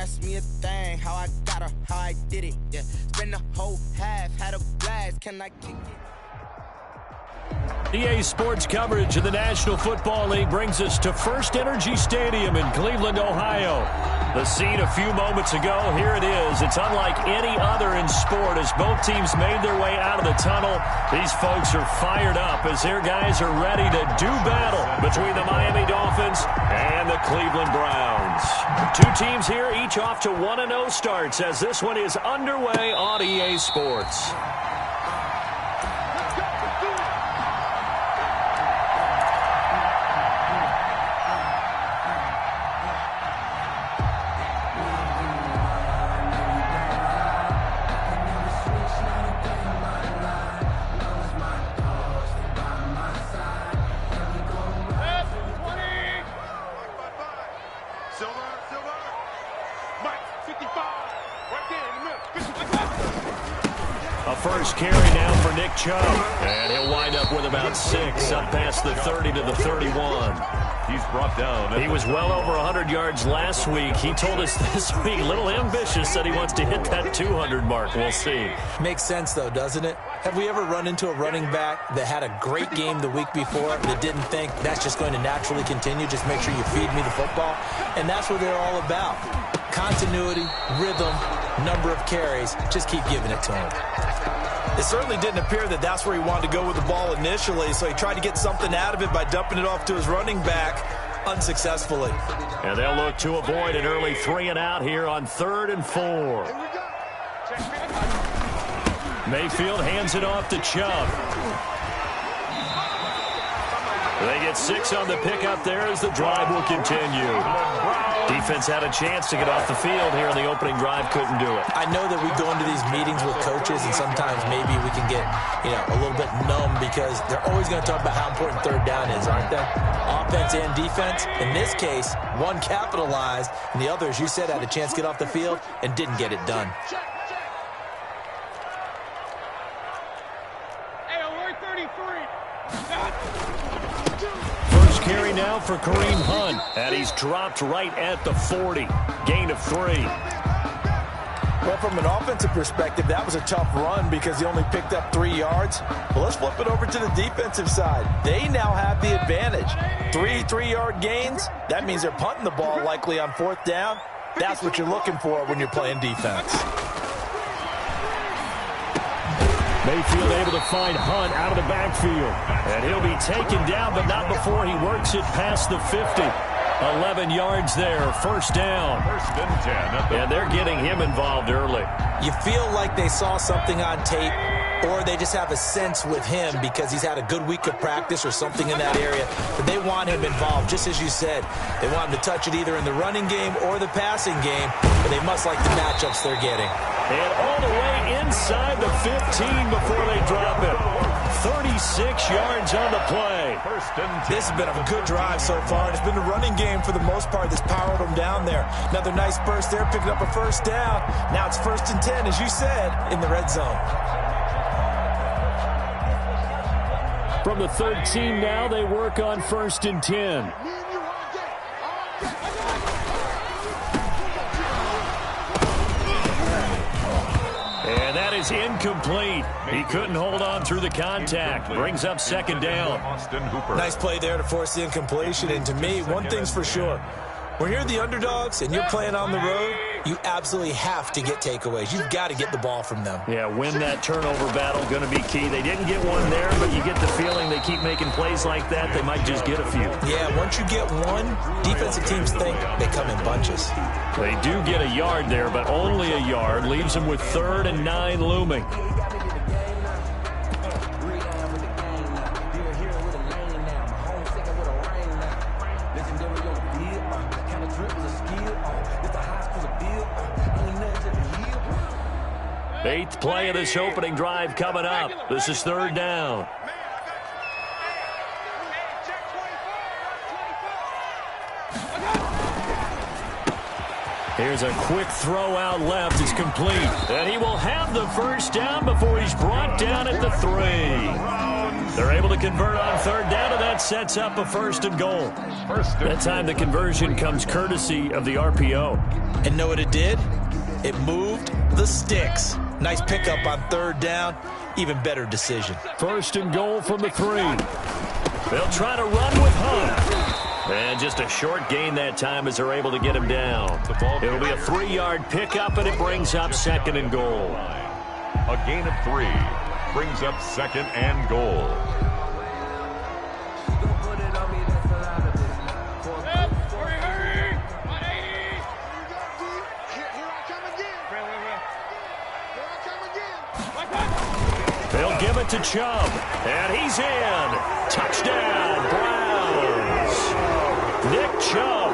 ask me a thing, how I got her, how I did it, yeah. Spend the whole half, had a blast, can I kick it? EA Sports coverage of the National Football League brings us to First Energy Stadium in Cleveland, Ohio. The scene a few moments ago, here it is. It's unlike any other in sport as both teams made their way out of the tunnel. These folks are fired up as their guys are ready to do battle between the Miami Dolphins and the Cleveland Browns. Two teams here, each off to 1-0 starts as this one is underway on EA Sports. First carry now for Nick Chubb. And he'll wind up with about 6, up past the 30 to the 31. He's brought down. He was well over 100 yards last week. He told us this week, a little ambitious, that he wants to hit that 200 mark. We'll see. Makes sense, though, doesn't it? Have we ever run into a running back that had a great game the week before that didn't think that's just going to naturally continue? Just make sure you feed me the football. And that's what they're all about. Continuity, rhythm, number of carries. Just keep giving it to him. It certainly didn't appear that that's where he wanted to go with the ball initially, so he tried to get something out of it by dumping it off to his running back unsuccessfully. And they'll look to avoid an early 3-and-out here on 3rd and 4. Mayfield hands it off to Chubb. They get 6 on the pickup there as the drive will continue. Defense had a chance to get off the field here in the opening drive, couldn't do it. I know that we go into these meetings with coaches, and sometimes maybe we can get, a little bit numb because they're always going to talk about how important third down is, aren't they? Offense and defense. In this case, one capitalized, and the other, as you said, had a chance to get off the field and didn't get it done. Carry now for Kareem Hunt, and he's dropped right at the 40. Gain of 3. Well, from an offensive perspective, that was a tough run because he only picked up 3 yards. Well, let's flip it over to the defensive side. They now have the advantage. 3 3-yard gains. That means they're punting the ball likely on 4th down. That's what you're looking for when you're playing defense. Mayfield able to find Hunt out of the backfield. And he'll be taken down, but not before he works it past the 50. 11 yards there, 1st down. 1st and 10. And they're getting him involved early. You feel like they saw something on tape, or they just have a sense with him because he's had a good week of practice or something in that area. But they want him involved, just as you said. They want him to touch it either in the running game or the passing game, but they must like the matchups they're getting. And all the way inside the 15 before they drop it. 36 yards on the play. This has been a good drive so far. It's been the running game for the most part that's powered them down there. Another nice burst there, picking up a 1st down. Now it's 1st and 10, as you said, in the red zone. From the 13 now, they work on 1st and 10. And that is incomplete. He couldn't hold on through the contact. Brings up 2nd down. Nice play there to force the incompletion. And to me, one thing's for sure. When you're the underdogs and you're playing on the road, you absolutely have to get takeaways. You've got to get the ball from them. Yeah, win that turnover battle, going to be key. They didn't get one there, but you get the feeling they keep making plays like that, they might just get a few. Yeah, once you get one, defensive teams think they come in bunches. They do get a yard there, but only a yard. Leaves them with 3rd and 9 looming. Eighth play of this opening drive coming up. This is 3rd down. Here's a quick throw out left. It's complete. And he will have the 1st down before he's brought down at the 3. They're able to convert on third down, and that sets up a 1st and goal. That time the conversion comes courtesy of the RPO. And know what it did? It moved the sticks. Nice pickup on third down. Even better decision. 1st and goal from the 3. They'll try to run with Hunt. And just a short gain that time as they're able to get him down. It'll be a 3-yard pickup, and it brings up 2nd and goal. A gain of 3 brings up 2nd and goal. They'll give it to Chubb, and he's in. Touchdown, Browns. Nick Chubb,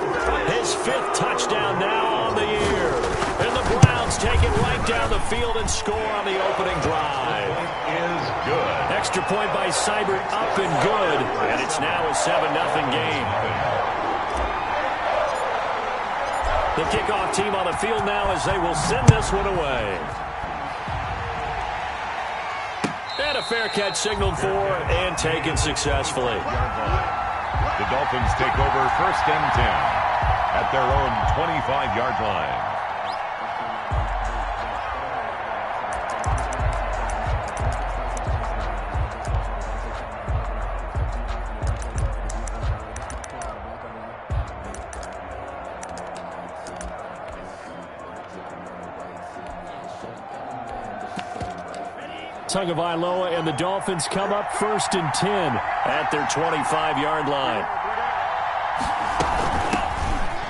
his 5th touchdown now on the year. And the Browns take it right down the field and score on the opening drive. Is good. Extra point by Seibert, up and good. And it's now a 7-0 game. The kickoff team on the field now as they will send this one away. And a fair catch signaled for and taken successfully. The Dolphins take over 1st and 10 at their own 25-yard line. Tagovailoa and the Dolphins come up 1st and 10 at their 25-yard line.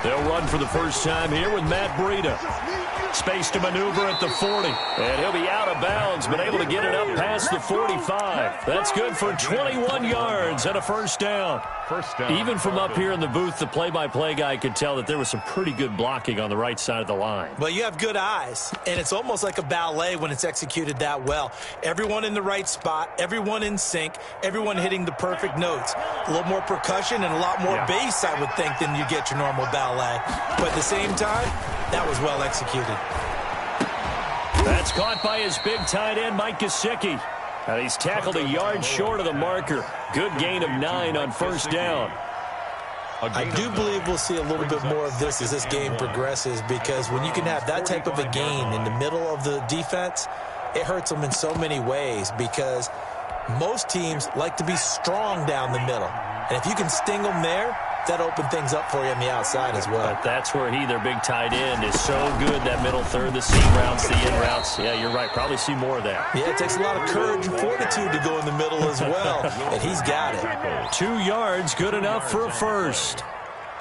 They'll run for the first time here with Matt Breida. Space to maneuver at the 40. And he'll be out of bounds, but able to get it up past the 45. That's good for 21 yards and a 1st down. Even from up here in the booth, the play-by-play guy could tell that there was some pretty good blocking on the right side of the line. Well, you have good eyes, and it's almost like a ballet when it's executed that well. Everyone in the right spot, everyone in sync, everyone hitting the perfect notes. A little more percussion and a lot more bass, I would think, than you get your normal ballet. But at the same time, that was well executed. That's caught by his big tight end, Mike Gesicki. And he's tackled a yard short of the marker. Good gain of 9 on 1st down. I do believe we'll see a little bit more of this as this game progresses, because when you can have that type of a gain in the middle of the defense, it hurts them in so many ways, because most teams like to be strong down the middle. And if you can sting them there, that open things up for you on the outside as well. But that's where their big tight end, is so good, that middle third, the seam routes, the in routes. Yeah, you're right. Probably see more of that. Yeah, it takes a lot of courage and fortitude to go in the middle as well, and he's got it. 2 yards, good enough for a 1st.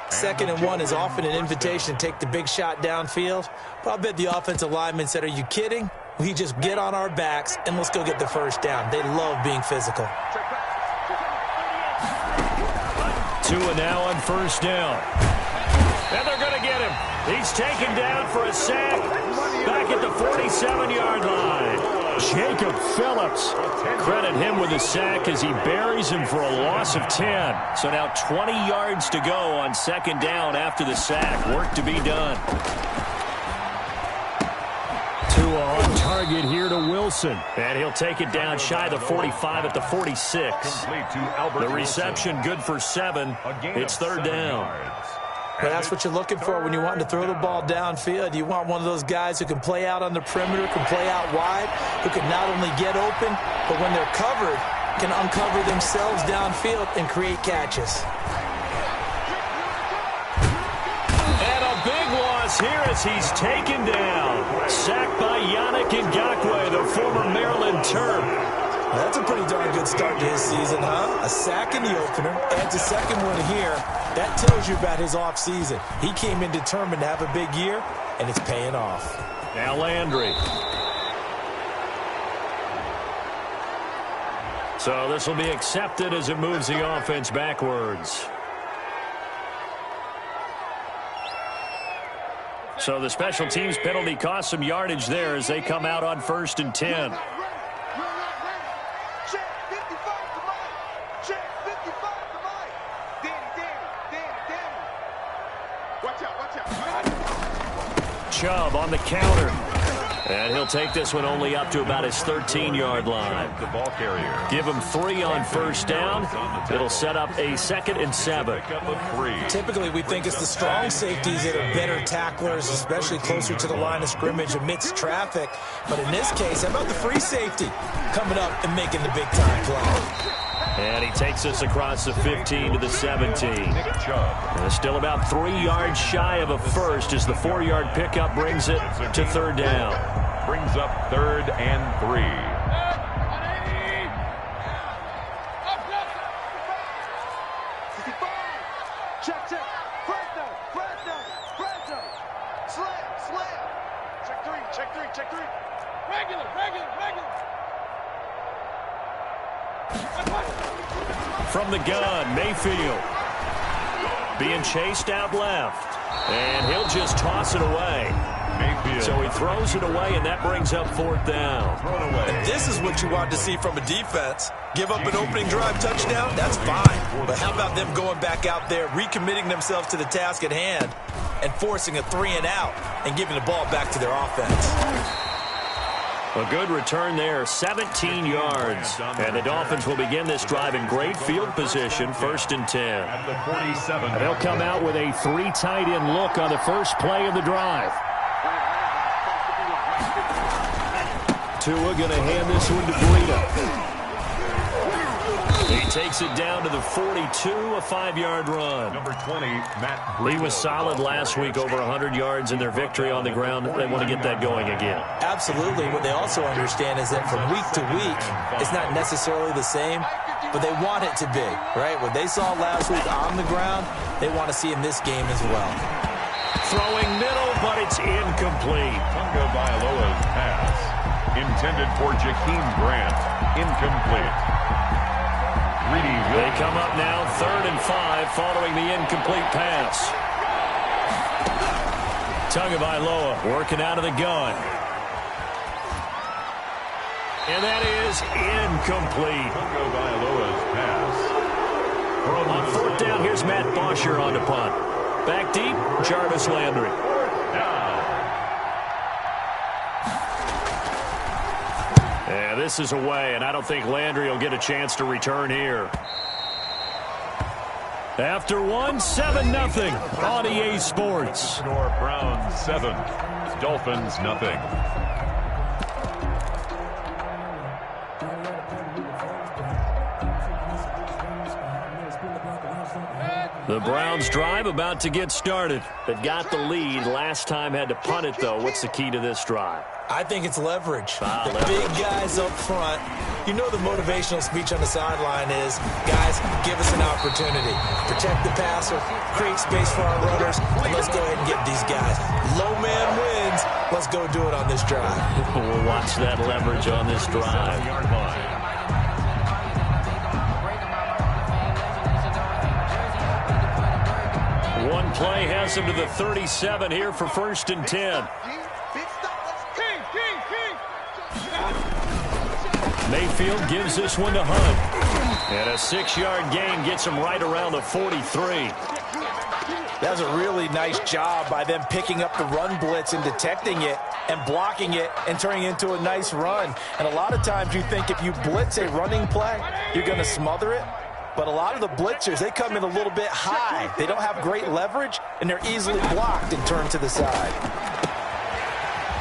2nd and 1 is often an invitation to take the big shot downfield. But I bet the offensive linemen said, are you kidding? We just get on our backs and let's go get the 1st down. They love being physical. Tua now on 1st down. And they're going to get him. He's taken down for a sack back at the 47-yard line. Jacob Phillips. Credit him with a sack as he buries him for a loss of 10. So now 20 yards to go on 2nd down after the sack. Work to be done. Tua on target here to Wilson. And he'll take it down shy of the 45 at the 46. The reception good for 7. It's 3rd down. But that's what you're looking for when you're wanting to throw the ball downfield. You want one of those guys who can play out on the perimeter, can play out wide, who can not only get open, but when they're covered, can uncover themselves downfield and create catches. And a big loss here as he's taken down. Sacked by Yannick Ngakoue, the former Maryland Terp. That's a pretty darn good start to his season, huh? A sack in the opener, adds a second one here. That tells you about his offseason. He came in determined to have a big year, and it's paying off. Now Landry. So this will be accepted as it moves the offense backwards. So the special teams penalty cost some yardage there as they come out on 1st and 10. Chubb on the counter. And he'll take this one only up to about his 13-yard line. The ball carrier. Give him 3 on first down. It'll set up a 2nd and 7. Typically, we think it's the strong safeties that are better tacklers, especially closer to the line of scrimmage amidst traffic. But in this case, how about the free safety coming up and making the big-time play? And he takes us across the 15 to the 17. And still about 3 yards shy of a first as the 4-yard pickup brings it to 3rd down. Brings up 3rd and 3. Check. Fresno. Slam. Check 3. Regular. From the gun, Mayfield being chased out left. And he'll just toss it away. Mayfield. So he throws it away, and that brings up 4th down. Thrown away. And this is what you want to see from a defense. Give up an opening drive touchdown, that's fine. But how about them going back out there, recommitting themselves to the task at hand, and forcing a 3-and-out and giving the ball back to their offense? A good return there, 17 yards. And the Dolphins will begin this drive in great field position, 1st and 10. At the 47. And they'll come out with a 3 tight end look on the first play of the drive. Tua going to hand this one to Breida. He takes it down to the 42, a 5-yard run. Number 20, Matt Breida. He was solid last week, over 100 yards in their victory on the ground. They want to get that going again. Absolutely. What they also understand is that from week to week, it's not necessarily the same, but they want it to be, right? What they saw last week on the ground, they want to see in this game as well. Throwing middle, but it's incomplete. Tunga Bailoa's pass, intended for Jakeem Grant, incomplete. They come up now 3rd and 5 following the incomplete pass. Tagovailoa working out of the gun. And that is incomplete. Tagovailoa's pass. On 4th down, here's Matt Bosher on the punt. Back deep, Jarvis Landry. Yeah, this is away, and I don't think Landry will get a chance to return here. After 1, 7-0 on EA Sports. Score Browns 7, Dolphins nothing. The Browns drive about to get started. They've got the lead. Last time had to punt it, though. What's the key to this drive? I think it's leverage. The leverage. big guys up front. You know the motivational speech on the sideline is, guys, give us an opportunity. Protect the passer, create space for our runners, and let's go ahead and get these guys. Low man wins. Let's go do it on this drive. We'll watch that leverage on this drive. One play has him to the 37 here for 1st and 10. Mayfield gives this one to Hunt. And a 6-yard gain gets him right around the 43. That was a really nice job by them picking up the run blitz and detecting it and blocking it and turning it into a nice run. And a lot of times you think if you blitz a running play, you're going to smother it. But a lot of the blitzers, they come in a little bit high. They don't have great leverage, and they're easily blocked and turned to the side.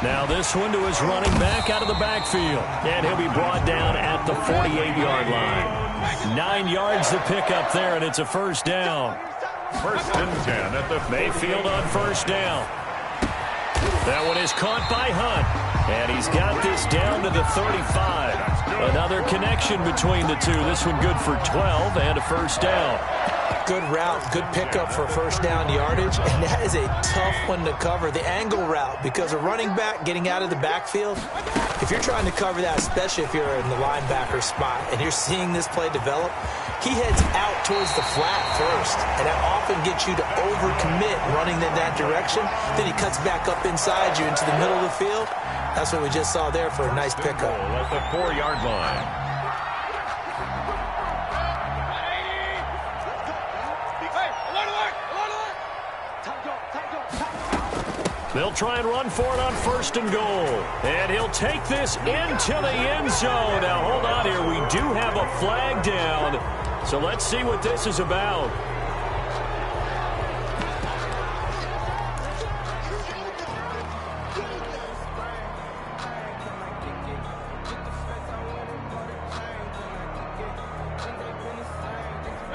Now this one to his running back out of the backfield. And he'll be brought down at the 48-yard line. 9 yards to pick up there, and it's a 1st down. 1st and 10 at the Mayfield on 1st down. That one is caught by Hunt. And he's got this down to the 35. Another connection between the two. This one good for 12 and a 1st down. Good route, good pickup for 1st down yardage, and that is a tough one to cover, the angle route, because a running back getting out of the backfield, if you're trying to cover that, especially if you're in the linebacker spot and you're seeing this play develop, he heads out towards the flat first, and that often gets you to overcommit running in that direction. Then he cuts back up inside you into the middle of the field. That's what we just saw there for a nice pickup. At the 4-yard line. They'll try and run for it on 1st and goal. And he'll take this into the end zone. Now, hold on here. We do have a flag down. So let's see what this is about.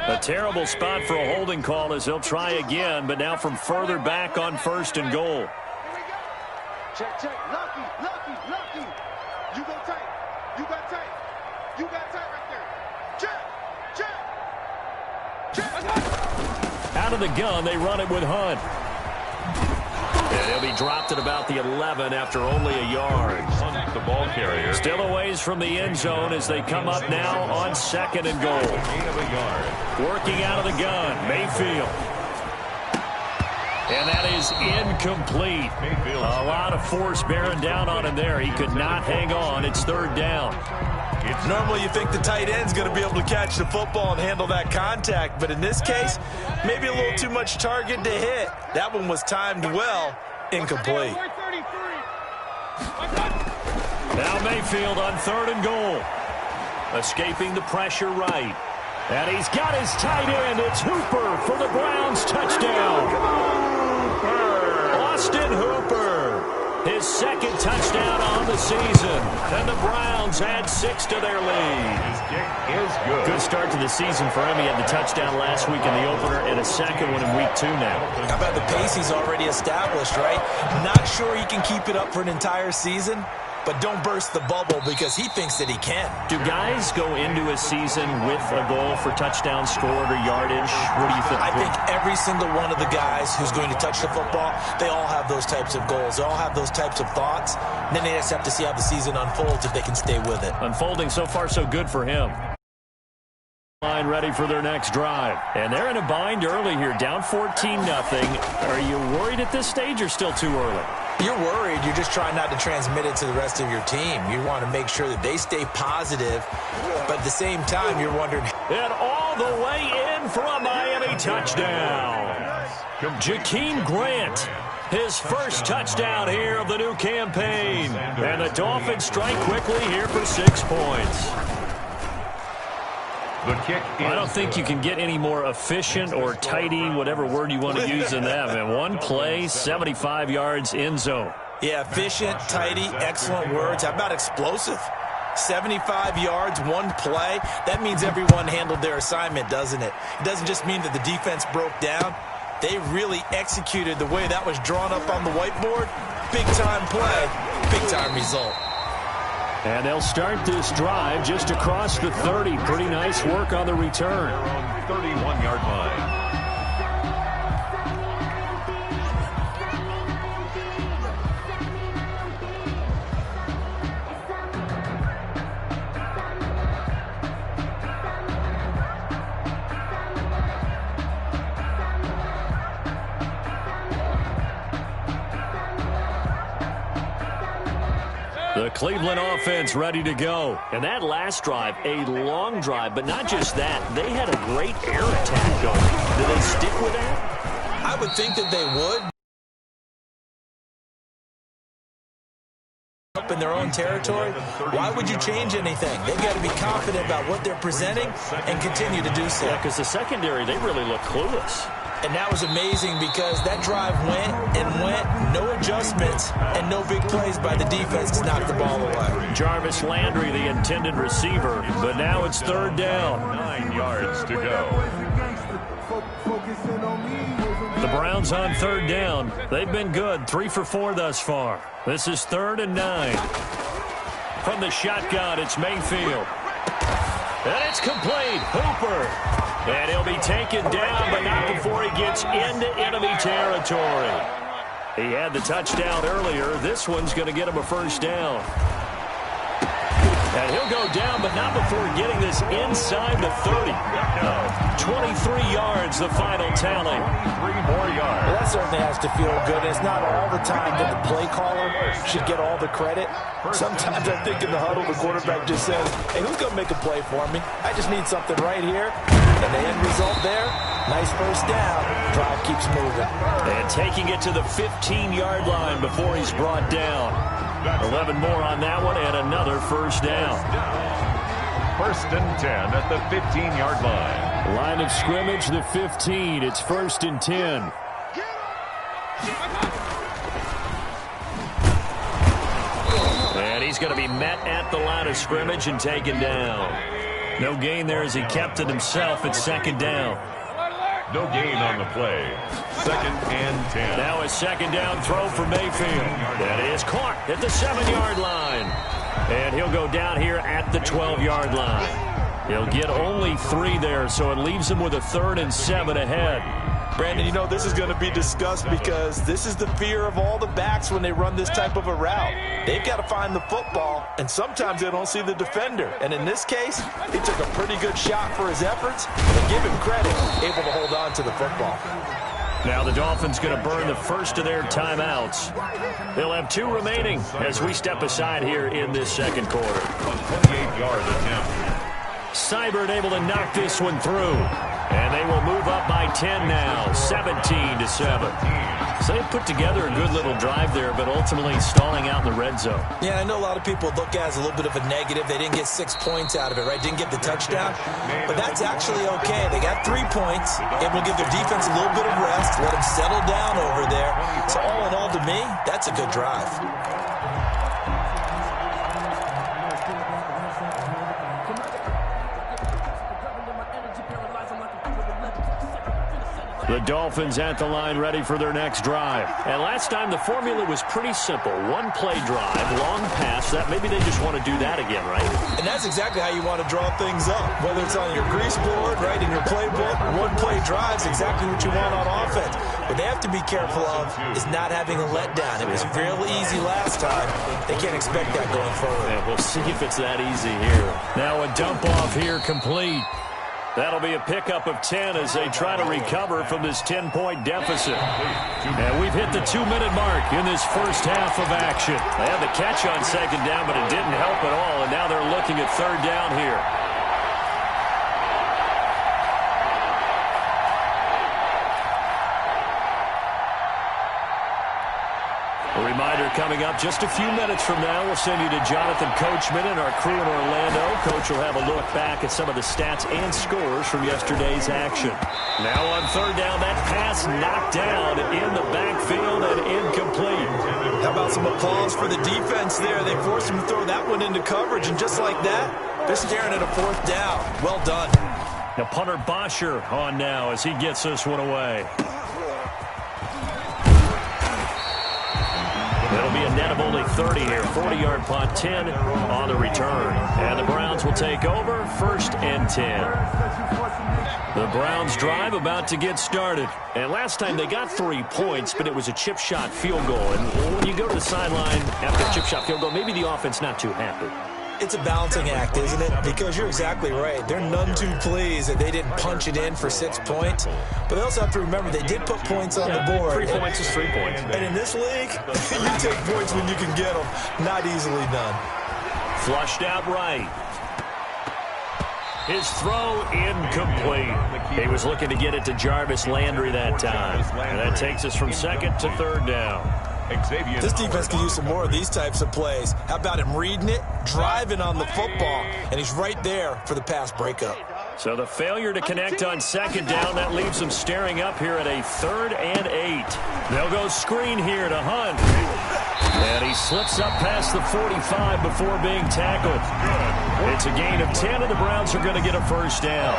A terrible spot for a holding call as they'll try again, but now from further back on 1st and goal. Check, check. Lucky. You go tight. You got tight. You got tight right there. Check. Out of the gun, they run it with Hunt. And he'll be dropped at about the 11 after only a yard. The ball carrier. Still a ways from the end zone as they come up now on 2nd and goal. Gain of a yard. Working out of the gun, Mayfield. And that is incomplete. A lot of force bearing down on him there. He could not hang on. It's 3rd down. Normally you think the tight end's going to be able to catch the football and handle that contact, but in this case, maybe a little too much target to hit. That one was timed well, incomplete. Now Mayfield on 3rd and goal. Escaping the pressure right. And he's got his tight end. It's Hooper for the Browns touchdown. Austin Hooper. His 2nd touchdown on the season. And the Browns add 6 to their lead. His kick is good. Good start to the season for him. He had the touchdown last week in the opener and a second one in week 2 now. How about the pace he's already established, right? Not sure he can keep it up for an entire season, but don't burst the bubble because he thinks that he can. Do guys go into a season with a goal for touchdown scored or yardage? What do you think? I think every single one of the guys who's going to touch the football, they all have those types of goals. They all have those types of thoughts. And then they just have to see how the season unfolds if they can stay with it. Unfolding so far so good for him. Line ready for their next drive. And they're in a bind early here, down 14-0. Are you worried at this stage or still too early? You're worried. You're just trying not to transmit it to the rest of your team. You want to make sure that they stay positive, but at the same time, you're wondering. And all the way in for a Miami touchdown. Jakeem Grant, his first touchdown here of the new campaign. And the Dolphins strike quickly here for 6 points. The kick is I don't think you can get any more efficient or tidy, whatever word you want to use than that. And one play, 75 yards in zone. Yeah, efficient, tidy, excellent words. How about explosive? 75 yards, one play. That means everyone handled their assignment, doesn't it? It doesn't just mean that the defense broke down. They really executed the way that was drawn up on the whiteboard. Big-time play, big-time result. And they'll start this drive just across the 30. Pretty nice work on the return. 31-yard line. The Cleveland offense ready to go. And that last drive, a long drive, but not just that. They had a great air attack going. Do they stick with that? I would think that they would. Up in their own territory, why would you change anything? They've got to be confident about what they're presenting and continue to do so. Yeah, because the secondary, they really look clueless. And that was amazing because that drive went and went, no adjustments, and no big plays by the defense to knock the ball away. Jarvis Landry, the intended receiver, but now it's 3rd down. 9 yards to go. The Browns on 3rd down. They've been good, 3 for 4 thus far. This is 3rd and 9. From the shotgun, it's Mayfield. And it's complete. Hooper. And he'll be taken down, but not before he gets into enemy territory. He had the touchdown earlier. This one's going to get him a 1st down. And he'll go down, but not before getting this inside the 30. 23 yards, the final tally. 3 more yards. Well, that certainly has to feel good. It's not all the time that the play caller should get all the credit. Sometimes I think in the huddle, the quarterback just says, hey, who's going to make a play for me? I just need something right here. And the end result there, Nice first down. Drive keeps moving. And taking it to the 15-yard line before he's brought down. 11 more on that one and another first down. First and 10 at the 15-yard line. Line of scrimmage, the 15. It's first and 10. And he's going to be met at the line of scrimmage and taken down. No gain there as he kept it himself at second down. No gain on the play. Second and 10. Now a second down throw for Mayfield. That is caught at the 7-yard line. And he'll go down here at the 12-yard line. He'll get only 3 there, so it leaves him with a 3rd and 7 ahead. Brandon, you know this is going to be discussed because this is the fear of all the backs when they run this type of a route. They've got to find the football, and sometimes they don't see the defender. And in this case, he took a pretty good shot for his efforts, and give him credit, able to hold on to the football. Now the Dolphins going to burn the first of their timeouts. They'll have 2 remaining as we step aside here in this second quarter. 28-yard attempt. Seibert able to knock this one through. And they will move up by 10 now, 17-7. So they put together a good little drive there, but ultimately stalling out in the red zone. Yeah, I know a lot of people look at it as a little bit of a negative. They didn't get 6 points out of it, right? Didn't get the touchdown. But that's actually okay. They got 3 points. Able to give their defense a little bit of rest, let them settle down over there. So all in all, to me, that's a good drive. The Dolphins at the line ready for their next drive. And last time the formula was pretty simple. 1-play drive, long pass. That maybe they just want to do that again, right? And that's exactly how you want to draw things up. Whether it's on your grease board, right, in your playbook, 1-play drive is exactly what you want on offense. What they have to be careful of is not having a letdown. It was real easy last time. They can't expect that going forward. Yeah, we'll see if it's that easy here. Now a dump off here complete. That'll be a pickup of 10 as they try to recover from this 10-point deficit. And we've hit the 2-minute mark in this first half of action. They had the catch on second down, but it didn't help at all, and now they're looking at third down here. A reminder coming up just a few minutes from now. We'll send you to Jonathan Coachman and our crew in Orlando. Coach will have a look back at some of the stats and scores from yesterday's action. Now on third down, that pass knocked down in the backfield and incomplete. How about some applause for the defense there? They forced him to throw that one into coverage, and just like that, they're staring at a 4th down. Well done. Now punter Bosher on now as he gets this one away. It'll be a net of only 30 here. 40-yard punt, 10 on the return. And the Browns will take over, 1st and 10. The Browns drive about to get started. And last time they got 3 points, but it was a chip shot field goal. And when you go to the sideline after a chip shot field goal, maybe the offense not too happy. It's a balancing act, isn't it? Because you're exactly right. They're none too pleased that they didn't punch it in for 6 points. But they also have to remember they did put points on the board. 3 points is 3 points. And in this league, you take points when you can get them. Not easily done. Flushed out right. His throw incomplete. He was looking to get it to Jarvis Landry that time. And that takes us from 2nd to 3rd down. This defense can use some more of these types of plays. How about him reading it, driving on the football, and he's right there for the pass breakup. So the failure to connect on 2nd down, that leaves them staring up here at a 3rd and 8. They'll go screen here to Hunt. And he slips up past the 45 before being tackled. It's a gain of 10, and the Browns are going to get a first down.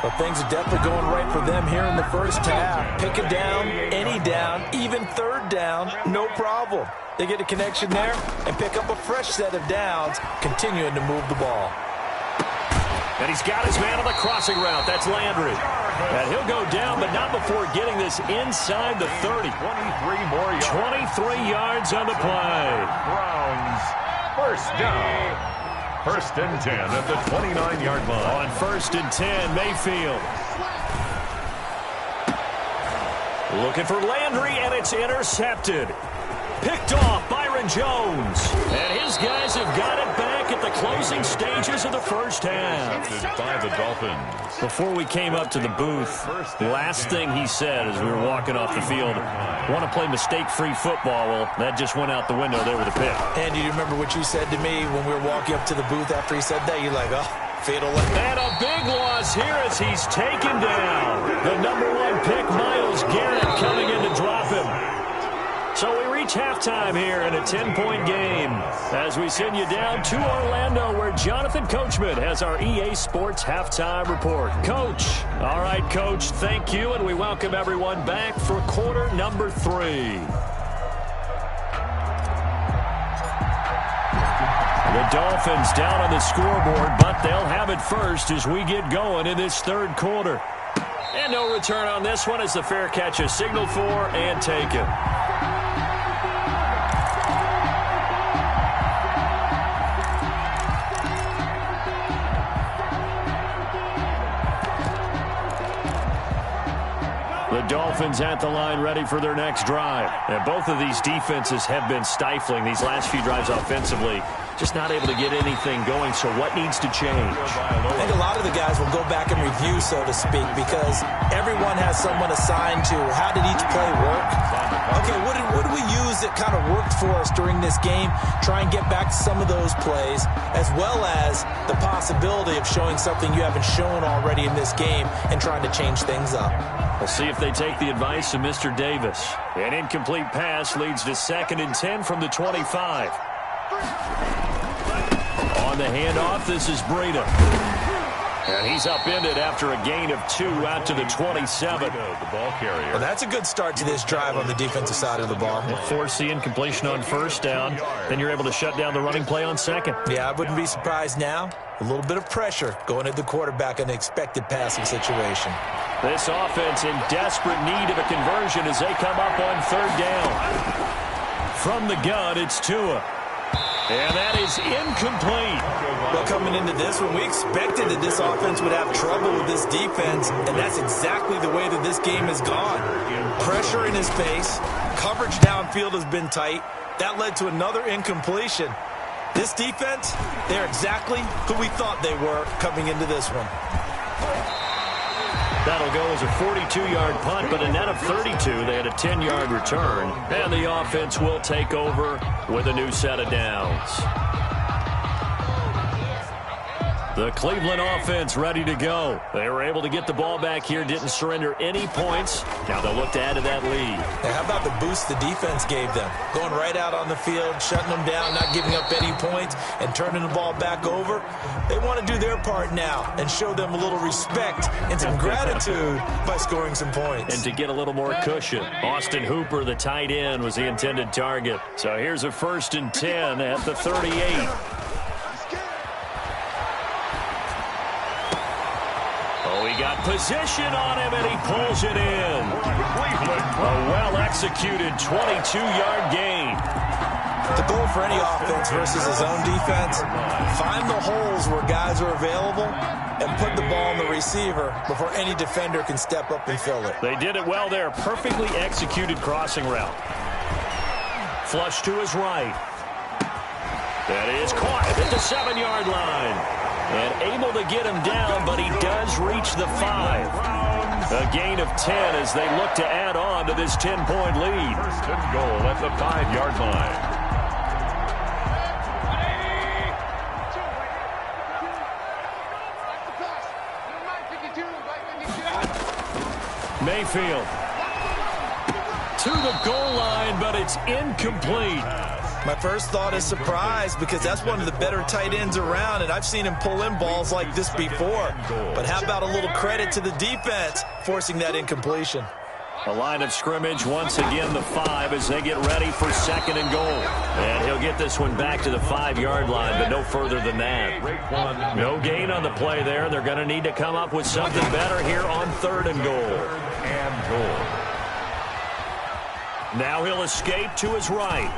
Well, things are definitely going right for them here in the first half. Pick a down, any down, even 3rd down, no problem. They get a connection there and pick up a fresh set of downs, continuing to move the ball. And he's got his man on the crossing route. That's Landry. And he'll go down, but not before getting this inside the 30. 23 more yards. 23 yards on the play. Browns, first down. 1st and 10 at the 29-yard line. On 1st and 10, Mayfield. Looking for Landry, and it's intercepted. Picked off Byron Jones. And his guys have got it back at at the closing stages of the first half. By the Dolphins. Before we came up to the booth, the last thing he said as we were walking off the field, want to play mistake-free football. Well, that just went out the window there with a pick. Andy, do you remember what you said to me when we were walking up to the booth after he said that? You're like, oh, fatal. And a big loss here as he's taken down. The #1 pick, Myles Garrett, coming in to drop him. So we reach halftime here in a 10-point game as we send you down to Orlando where Jonathan Coachman has our EA Sports Halftime Report. Coach. All right, Coach, thank you, and we welcome everyone back for quarter number 3. The Dolphins down on the scoreboard, but they'll have it first as we get going in this third quarter. And no return on this one as the fair catch is signaled for and taken. The Dolphins at the line ready for their next drive. And both of these defenses have been stifling these last few drives offensively. Just not able to get anything going, so what needs to change? I think a lot of the guys will go back and review, so to speak, because everyone has someone assigned to how did each play work. Okay, what did we use that kind of worked for us during this game? Try and get back to some of those plays, as well as the possibility of showing something you haven't shown already in this game and trying to change things up. We'll see if they take the advice of Mr. Davis. An incomplete pass leads to 2nd and 10 from the 25. On the handoff, this is Breida. And he's upended after a gain of 2 out to the 27. The ball carrier. Well, that's a good start to this drive on the defensive side of the ball. Force the incompletion on first down. Then you're able to shut down the running play on second. Yeah, I wouldn't be surprised now. A little bit of pressure going at the quarterback in an expected passing situation. This offense in desperate need of a conversion as they come up on 3rd down. From the gun, it's Tua. And that is incomplete. Well, coming into this one, we expected that this offense would have trouble with this defense, and that's exactly the way that this game has gone. Pressure in his face. Coverage downfield has been tight. That led to another incompletion. This defense, they're exactly who we thought they were coming into this one. That'll go as a 42-yard punt, but a net of 32. They had a 10-yard return. And the offense will take over with a new set of downs. The Cleveland offense ready to go. They were able to get the ball back here, didn't surrender any points. Now they'll look to add to that lead. Now, how about the boost the defense gave them? Going right out on the field, shutting them down, not giving up any points, and turning the ball back over. They want to do their part now and show them a little respect and some gratitude by scoring some points. And to get a little more cushion, Austin Hooper, the tight end, was the intended target. So here's a 1st and 10 at the 38. He got position on him, and he pulls it in. A well-executed 22-yard gain. The goal for any offense versus his own defense, find the holes where guys are available and put the ball on the receiver before any defender can step up and fill it. They did it well there. Perfectly executed crossing route. Flush to his right. That is caught at the 7-yard line. And able to get him down, but he does reach the 5. A gain of 10 as they look to add on to this 10-point lead. 1st and goal at the 5-yard line. Mayfield to the goal line, but it's incomplete. My first thought is surprise because that's one of the better tight ends around, and I've seen him pull in balls like this before. But how about a little credit to the defense forcing that incompletion? A line of scrimmage once again the 5 as they get ready for 2nd and goal. And he'll get this one back to the 5-yard line, but no further than that. No gain on the play there. They're going to need to come up with something better here on 3rd and goal. Now he'll escape to his right.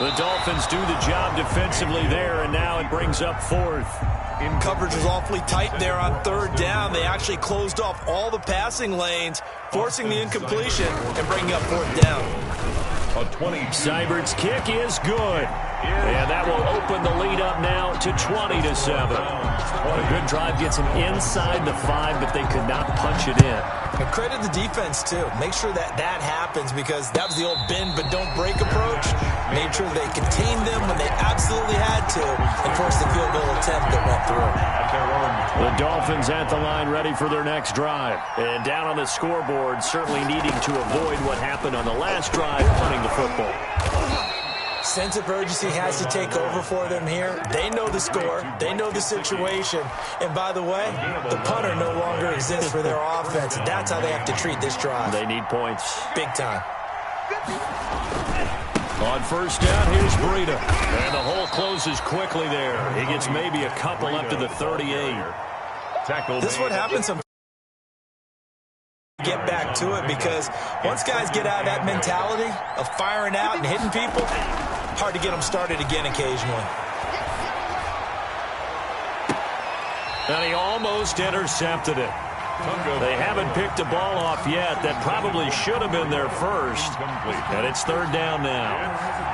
The Dolphins do the job defensively there, and now it brings up 4th. Coverage was awfully tight there on 3rd down. They actually closed off all the passing lanes, forcing the incompletion and bringing up 4th down. A 20. Seibert's kick is good. And that will open the lead up now to 20-7. A good drive gets them inside the 5, but they could not punch it in. And credit the defense, too. Make sure that happens, because that was the old bend but don't break approach. Made sure they contained them when they absolutely had to and forced the field goal attempt that went through. The Dolphins at the line ready for their next drive. And down on the scoreboard, certainly needing to avoid what happened on the last drive, punting the football. Sense of urgency has to take over for them here. They know the score. They know the situation. And by the way, the punter no longer exists for their offense. That's how they have to treat this drive. They need points. Big time. On first down, here's Breida. And the hole closes quickly there. He gets maybe a couple up to the 38. This is what happens sometimes. Get back to it, because once guys get out of that mentality of firing out and hitting people, hard to get them started again occasionally. And he almost intercepted it. They haven't picked a ball off yet. That probably should have been their first. And it's third down now.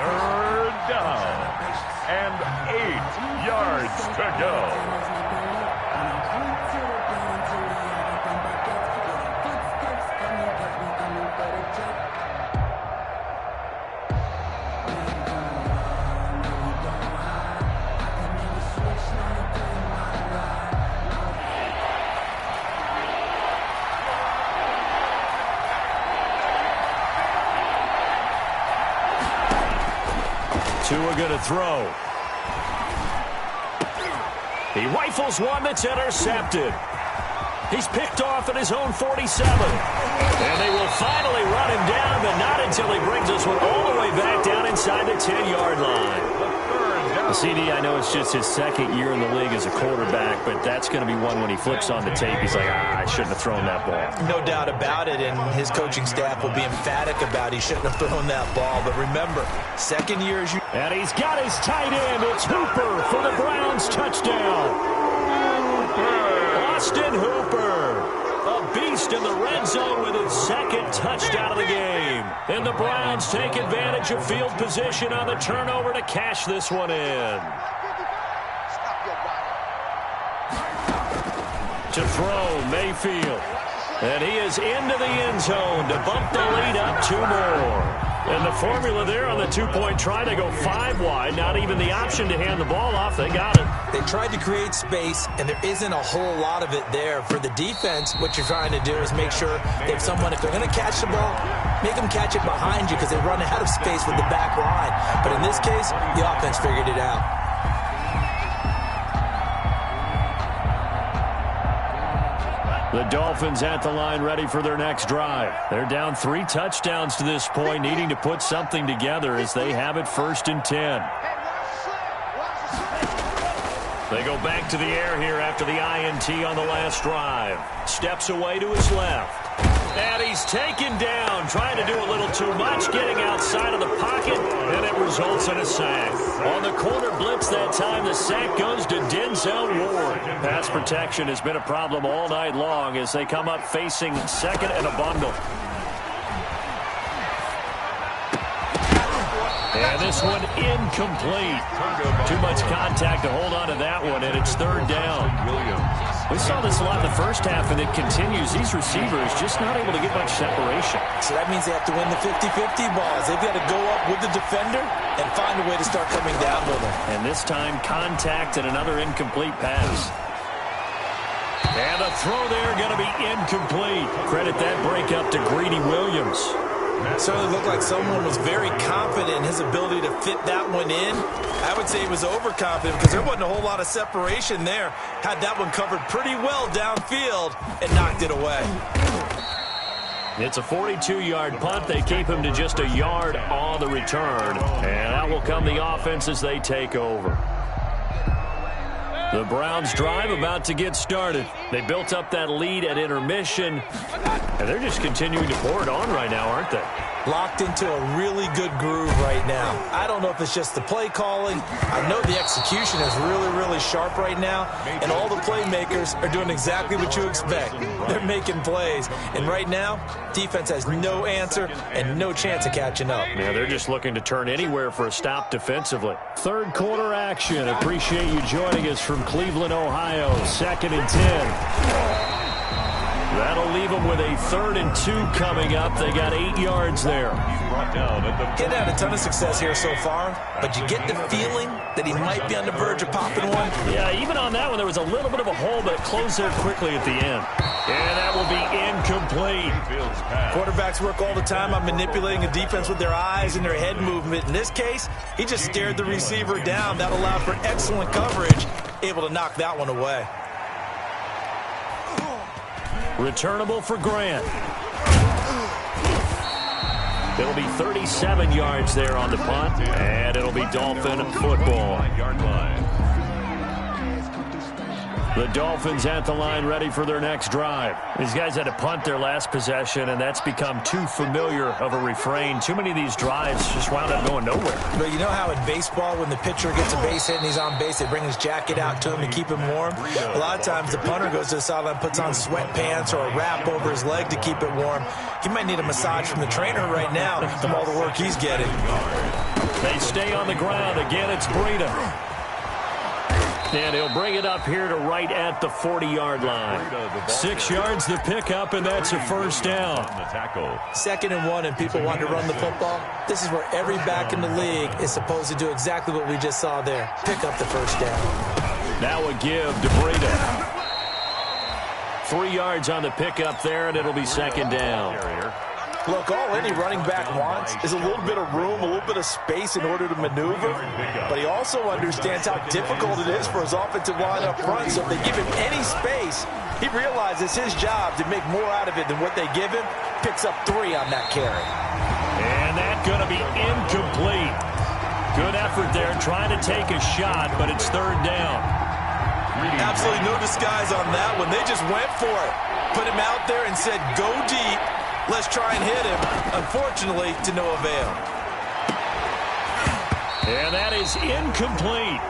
Third down. And 8 yards to go. Tua going to throw. He rifles one that's intercepted. He's picked off at his own 47. And they will finally run him down, but not until he brings this one all the way back down inside the 10-yard line. CD, I know it's just his second year in the league as a quarterback, but that's going to be one when he flips on the tape. He's like, I shouldn't have thrown that ball. No doubt about it, and his coaching staff will be emphatic about he shouldn't have thrown that ball. But remember, second year as you... And he's got his tight end. It's Hooper for the Browns touchdown. Austin Hooper, a beast in the red zone with his second touchdown of the game. And the Browns take advantage of field position on the turnover to cash this one in. To throw, Mayfield. And he is into the end zone to bump the lead up 2 more. And the formula there on the 2-point try, they go 5 wide. Not even the option to hand the ball off. They got it. They tried to create space, and there isn't a whole lot of it there. For the defense, what you're trying to do is make sure they have someone, if they're going to catch the ball, make them catch it behind you, because they run out of space with the back line. But in this case, the offense figured it out. The Dolphins at the line ready for their next drive. They're down 3 touchdowns to this point, needing to put something together as they have it 1st and 10. They go back to the air here after the INT on the last drive. Steps away to his left. And he's taken down, trying to do a little too much, getting outside of the pocket, and it results in a sack. On the corner blitz that time, the sack goes to Denzel Ward. Pass protection has been a problem all night long as they come up facing second and a bundle. And this one incomplete. Too much contact to hold on to that one, and it's third down. We saw this a lot in the first half, and it continues. These receivers just not able to get much separation. So that means they have to win the 50-50 balls. They've got to go up with the defender and find a way to start coming down with them. And this time, contact and another incomplete pass. And the throw there going to be incomplete. Credit that break up to Greedy Williams. It certainly looked like someone was very confident in his ability to fit that one in. I would say he was overconfident because there wasn't a whole lot of separation there. Had that one covered pretty well downfield and knocked it away. It's a 42-yard punt. They keep him to just a yard on the return. And out will come the offense as they take over. The Browns drive about to get started. They built up that lead at intermission, and they're just continuing to pour it on right now, aren't they? locked into a really good groove right now. I don't know if it's just the play calling. I know the execution is really, really sharp right now, and all the playmakers are doing exactly what you expect. They're making plays, and right now, defense has no answer and no chance of catching up. Yeah, they're just looking to turn anywhere for a stop defensively. Third quarter action. Appreciate you joining us from Cleveland, Ohio. 2nd and 10. That'll leave them with a 3rd and 2 coming up. They got 8 yards there. He's had a ton of success here so far, but you get the feeling that he might be on the verge of popping one. Yeah, even on that one, there was a little bit of a hole, but it closed there quickly at the end. And that will be incomplete. Quarterbacks work all the time on manipulating a defense with their eyes and their head movement. In this case, he just stared the receiver down. That allowed for excellent coverage, able to knock that one away. Returnable for Grant. It'll be 37 yards there on the punt, and it'll be Dolphin football. The Dolphins at the line, ready for their next drive. These guys had to punt their last possession, and that's become too familiar of a refrain. Too many of these drives just wound up going nowhere. But you know how in baseball, when the pitcher gets a base hit and he's on base, they bring his jacket out to him to keep him warm? A lot of times the punter goes to the sideline, puts on sweatpants or a wrap over his leg to keep it warm. He might need a massage from the trainer right now from all the work he's getting. They stay on the ground. Again, it's Breida. And he'll bring it up here to right at the 40-yard line. 6 yards the pickup, and that's a first down. 2nd and 1, and people want to run the football. This is where every back in the league is supposed to do exactly what we just saw there. Pick up the first down. Now a give to Breida. 3 yards on the pickup there, and it'll be 2nd down. Look, all any running back wants is a little bit of room, a little bit of space in order to maneuver. But he also understands how difficult it is for his offensive line up front. So if they give him any space, he realizes his job to make more out of it than what they give him. Picks up 3 on that carry. And that's going to be incomplete. Good effort there, trying to take a shot, but it's 3rd down. Absolutely no disguise on that one. They just went for it. Put him out there and said, go deep. Let's try and hit him. Unfortunately, to no avail. And that is incomplete.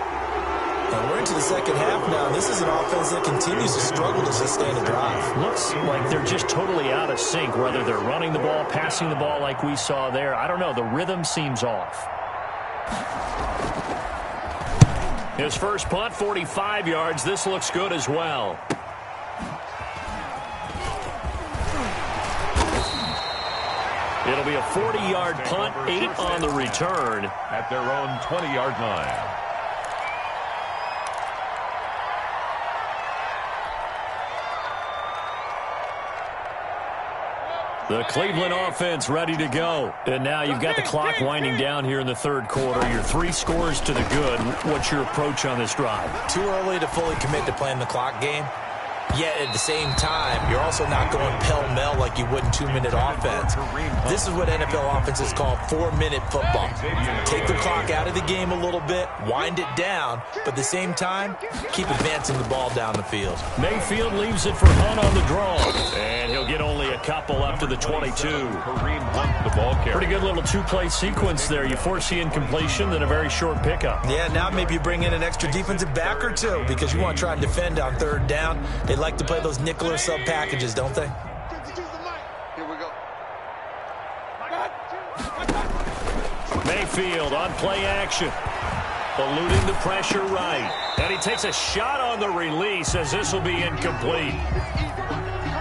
Now we're into the second half now. This is an offense that continues to struggle to sustain a drive. Looks like they're just totally out of sync, whether they're running the ball, passing the ball like we saw there. I don't know. The rhythm seems off. His first punt, 45 yards. This looks good as well. It'll be a 40-yard punt, 8 on the return. At their own 20-yard line. The Cleveland offense ready to go. And now you've got the clock winding down here in the 3rd quarter. Your 3 scores to the good. What's your approach on this drive? Too early to fully commit to playing the clock game. Yet at the same time, you're also not going pell-mell like you would in 2-minute offense. This is what NFL offenses call 4-minute football. Take the clock out of the game a little bit, wind it down, but at the same time, keep advancing the ball down the field. Mayfield leaves it for Hunt on the draw. And he'll get only a couple up to the 22. Kareem Hunt, the ball carrier. Pretty good little 2-play sequence there. You force the incompletion, then a very short pickup. Yeah, now maybe you bring in an extra defensive back or 2 because you want to try and defend on 3rd down. They like to play those nickel or sub packages, don't they? Here we go. Mayfield on play action. Eluding the pressure right. And he takes a shot on the release as this will be incomplete.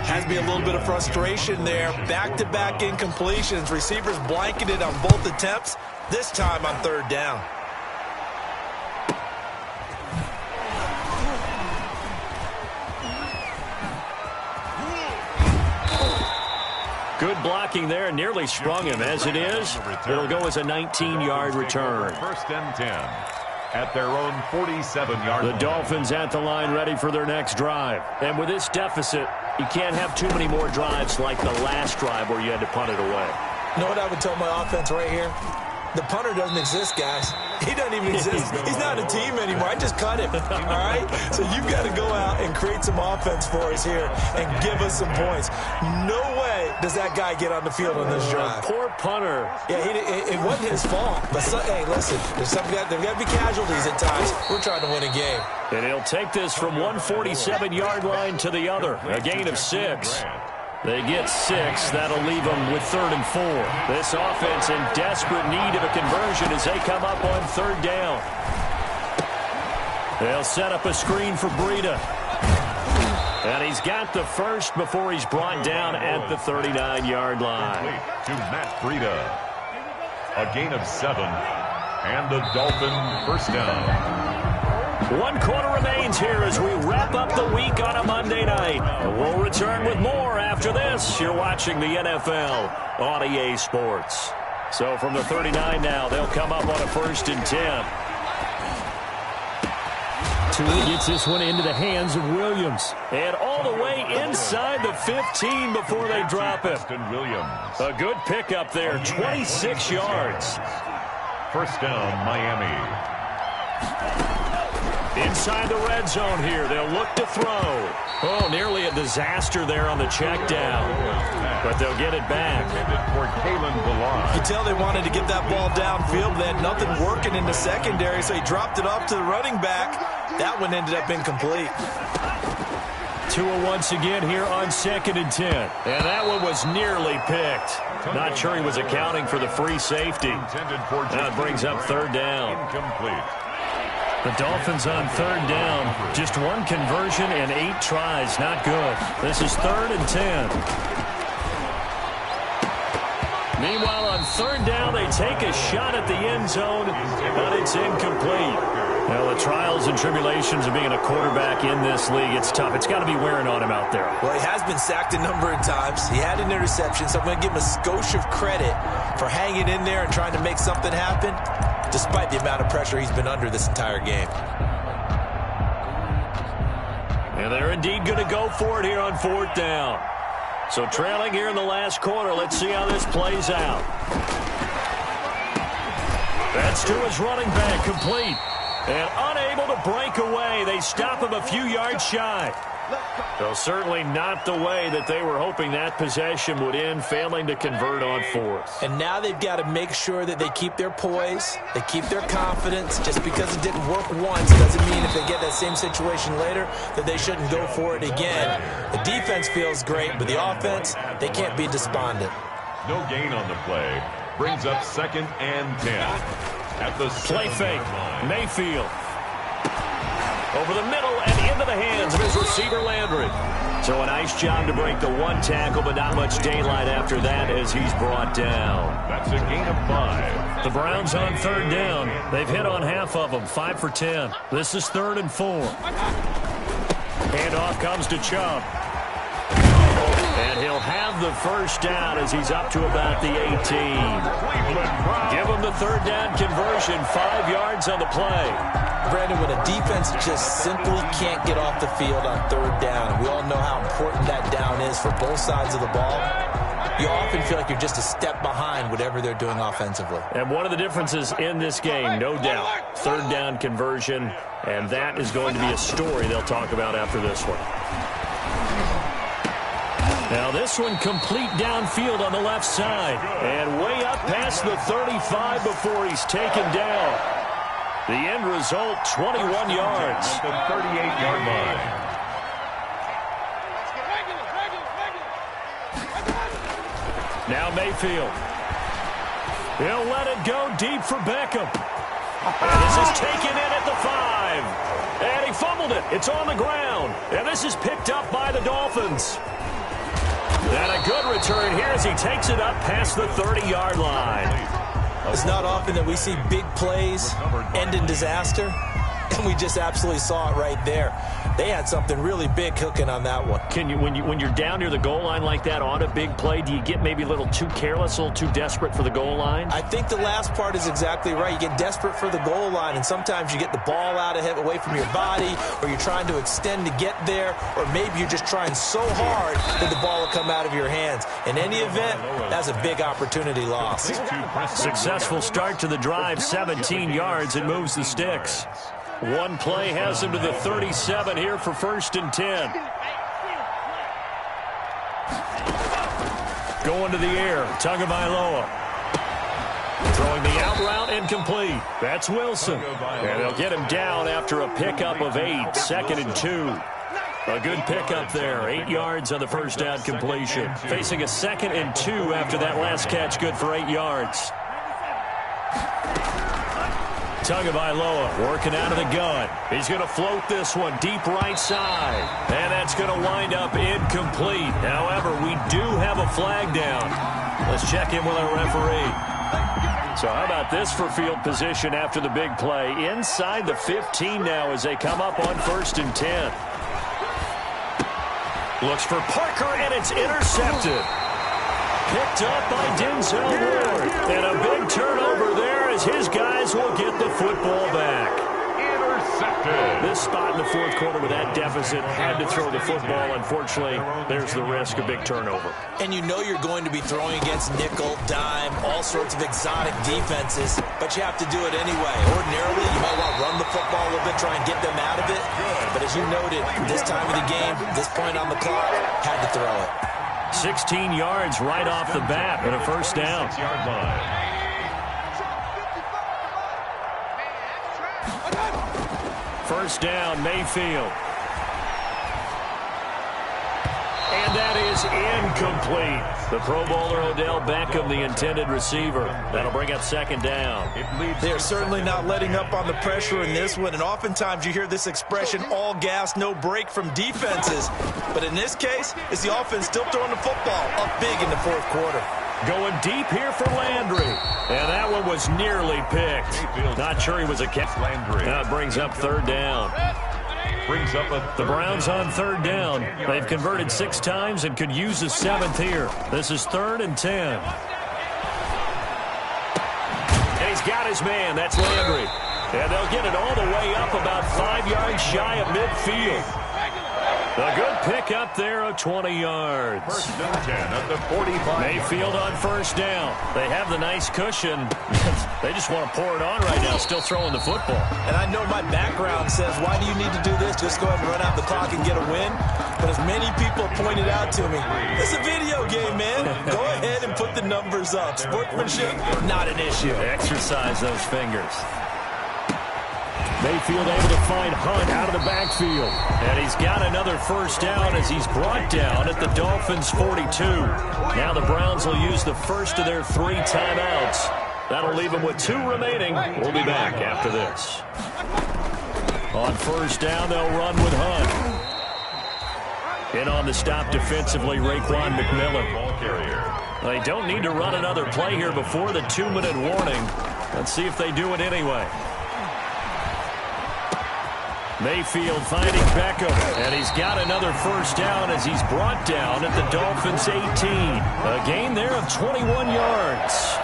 Has to be a little bit of frustration there. Back-to-back incompletions. Receivers blanketed on both attempts, this time on 3rd down. Good blocking there, nearly sprung him. As it is, it'll go as a 19-yard return. 1st and 10 at their own 47-yard line. The Dolphins at the line ready for their next drive. And with this deficit, you can't have too many more drives like the last drive where you had to punt it away. You know what I would tell my offense right here? The punter doesn't exist, guys. He doesn't even exist. He's not a team anymore. I just cut him, all right? So you've got to go out and create some offense for us here and give us some points. No way does that guy get on the field on this drive? Poor punter. Yeah, it wasn't his fault. But, hey, listen, there's got to be casualties at times. We're trying to win a game. And he'll take this from 147-yard line to the other. A gain of 6. They get 6. That'll leave them with 3rd and 4. This offense in desperate need of a conversion as they come up on 3rd down. They'll set up a screen for Breida. And he's got the first before he's brought down at the 39-yard line. To Matt Breida. A gain of 7. And the Dolphin first down. 1 quarter remains here as we wrap up the week on a Monday night. And we'll return with more after this. You're watching the NFL on EA Sports. So from the 39 now, they'll come up on a 1st and 10. Tua gets this one into the hands of Williams. And all the way inside the 15 before they drop it. Williams. A good pickup there, 26 yards. First down, Miami. Inside the red zone here, they'll look to throw. Oh, nearly a disaster there on the check down. But they'll get it back. For Kalen Ballard. You can tell they wanted to get that ball downfield. They had nothing working in the secondary, so he dropped it off to the running back. That one ended up incomplete. Tua once again here on 2nd and 10. And that one was nearly picked. Not sure he was accounting for the free safety. That brings up 3rd down. Incomplete. The Dolphins on 3rd down. Just 1 conversion and 8 tries. Not good. This is 3rd and 10. Meanwhile, on 3rd down, they take a shot at the end zone, but it's incomplete. Well, the trials and tribulations of being a quarterback in this league, it's tough. It's got to be wearing on him out there. Well, he has been sacked a number of times. He had an interception, so I'm going to give him a skosh of credit for hanging in there and trying to make something happen, despite the amount of pressure he's been under this entire game. And they're indeed going to go for it here on 4th down. So trailing here in the last quarter, let's see how this plays out. That's Tua's running back, complete. And unable to break away. They stop him a few yards shy. Though certainly not the way that they were hoping that possession would end, failing to convert on 4th. And now they've got to make sure that they keep their poise, they keep their confidence. Just because it didn't work once doesn't mean if they get that same situation later that they shouldn't go for it again. The defense feels great, but the offense, they can't be despondent. No gain on the play. Brings up 2nd and 10. At the play fake, Mayfield. Over the middle and into the hands of his receiver, Landry. So a nice job to break the 1 tackle, but not much daylight after that as he's brought down. That's a gain of 5. The Browns on 3rd down. They've hit on half of them, 5 for 10. This is 3rd and 4. Handoff comes to Chubb. And he'll have the first down as he's up to about the 18. Give him the 3rd down conversion, 5 yards on the play. Brandon, when a defense just simply can't get off the field on 3rd down, we all know how important that down is for both sides of the ball. You often feel like you're just a step behind whatever they're doing offensively. And one of the differences in this game, no doubt, 3rd down conversion, and that is going to be a story they'll talk about after this one. Now this one complete downfield on the left side. And way up past the 35 before he's taken down. The end result, 21 yards. The 38-yard line. Now Mayfield. He'll let it go deep for Beckham. And this is taken in at the 5. And he fumbled it. It's on the ground. And this is picked up by the Dolphins. And a good return here as he takes it up past the 30-yard line. It's not often that we see big plays end in disaster, and we just absolutely saw it right there. They had something really big cooking on that one. Can you, when you're down near the goal line like that on a big play, do you get maybe a little too careless, a little too desperate for the goal line? I think the last part is exactly right. You get desperate for the goal line, and sometimes you get the ball out ahead, away from your body, or you're trying to extend to get there, or maybe you're just trying so hard that the ball will come out of your hands. In any event, that's a big opportunity loss. Successful start to the drive, 17 yards, and moves the sticks. One play has him to the 37 here for 1st and 10. Going to the air, Tagovailoa. Throwing the out route incomplete. That's Wilson. And they'll get him down after a pickup of 8, 2nd and 2. A good pickup there, 8 yards on the first down completion. Facing a 2nd and 2 after that last catch, good for 8 yards. Tagovailoa working out of the gun. He's going to float this one deep right side. And that's going to wind up incomplete. However, we do have a flag down. Let's check in with our referee. So how about this for field position after the big play? Inside the 15 now as they come up on 1st and 10. Looks for Parker, and it's intercepted. Picked up by Denzel Ward. And a big turnover there as his guys will get the football back. Intercepted. This spot in the 4th quarter with that deficit had to throw the football. Unfortunately, there's the risk of big turnover. And you know you're going to be throwing against nickel, dime, all sorts of exotic defenses, but you have to do it anyway. Ordinarily, you might want to run the football a little bit, try and get them out of it. But as you noted, this time of the game, this point on the clock, had to throw it. 16 yards right off the bat and a first down. First down, Mayfield. And that is incomplete. The Pro Bowler Odell Beckham, the intended receiver. That'll bring up 2nd down. They're certainly not letting up on the pressure in this one, and oftentimes you hear this expression, all gas, no break from defenses. But in this case, it's the offense still throwing the football up big in the 4th quarter. Going deep here for Landry. And that one was nearly picked. Not sure he was a catch. Now it brings up 3rd down. The Browns on 3rd down. They've converted 6 times and could use a 7th here. This is 3rd and 10. And he's got his man. That's Landry. And they'll get it all the way up about 5 yards shy of midfield. A good pickup there of 20 yards. 1st and 10 at the 45. Mayfield on 1st down. They have the nice cushion. They just want to pour it on right now, still throwing the football. And I know my background says, why do you need to do this? Just go ahead and run out the clock and get a win. But as many people pointed out to me, it's a video game, man. Go ahead and put the numbers up. Sportsmanship, not an issue. Exercise those fingers. Mayfield able to find Hunt out of the backfield. And he's got another first down as he's brought down at the Dolphins' 42. Now the Browns will use the first of their 3 timeouts. That'll leave them with 2 remaining. We'll be back after this. On 1st down, they'll run with Hunt. In on the stop defensively, Raekwon McMillan. They don't need to run another play here before the 2-minute warning. Let's see if they do it anyway. Mayfield finding Beckham, and he's got another first down as he's brought down at the Dolphins' 18. A gain there of 21 yards.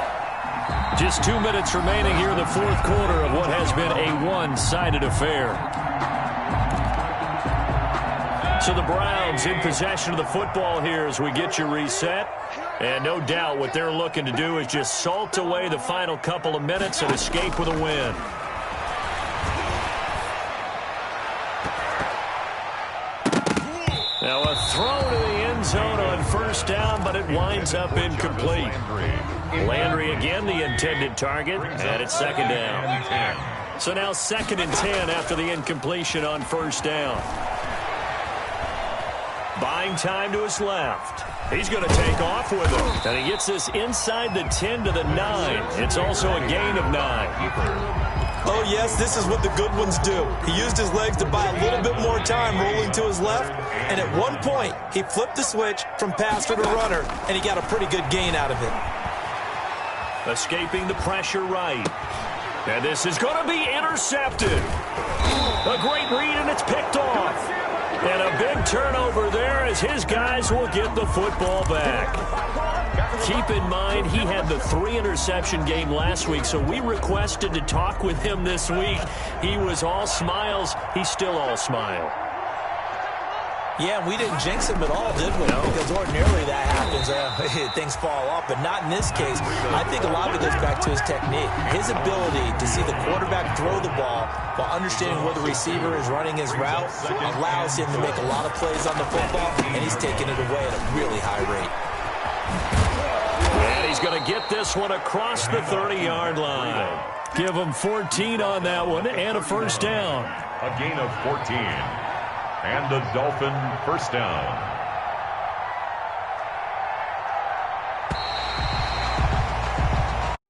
Just 2 minutes remaining here in the 4th quarter of what has been a one-sided affair. So the Browns in possession of the football here as we get you reset. And no doubt what they're looking to do is just salt away the final couple of minutes and escape with a win. Now a throw to the end zone on 1st down, but it winds up incomplete. Landry again the intended target, and it's 2nd down. So now 2nd and 10 after the incompletion on 1st down. Buying time to his left. He's going to take off with it. And he gets this inside the 10 to the 9. It's also a gain of 9. Oh, yes, this is what the good ones do. He used his legs to buy a little bit more time rolling to his left, and at one point, he flipped the switch from passer to runner, and he got a pretty good gain out of it. Escaping the pressure right. And this is going to be intercepted. A great read, and it's picked off. And a big turnover there as his guys will get the football back. Keep in mind, he had the 3-interception game last week, so we requested to talk with him this week. He was all smiles. He's still all smile. Yeah, we didn't jinx him at all, did we? No. Because ordinarily that happens. Things fall off, but not in this case. I think a lot of it goes back to his technique. His ability to see the quarterback throw the ball while understanding where the receiver is running his route allows him to make a lot of plays on the football, and he's taking it away at a really high rate. going to get this one across the 30-yard line. Give him 14 on that one and a first down. A gain of 14. And a Dolphin first down.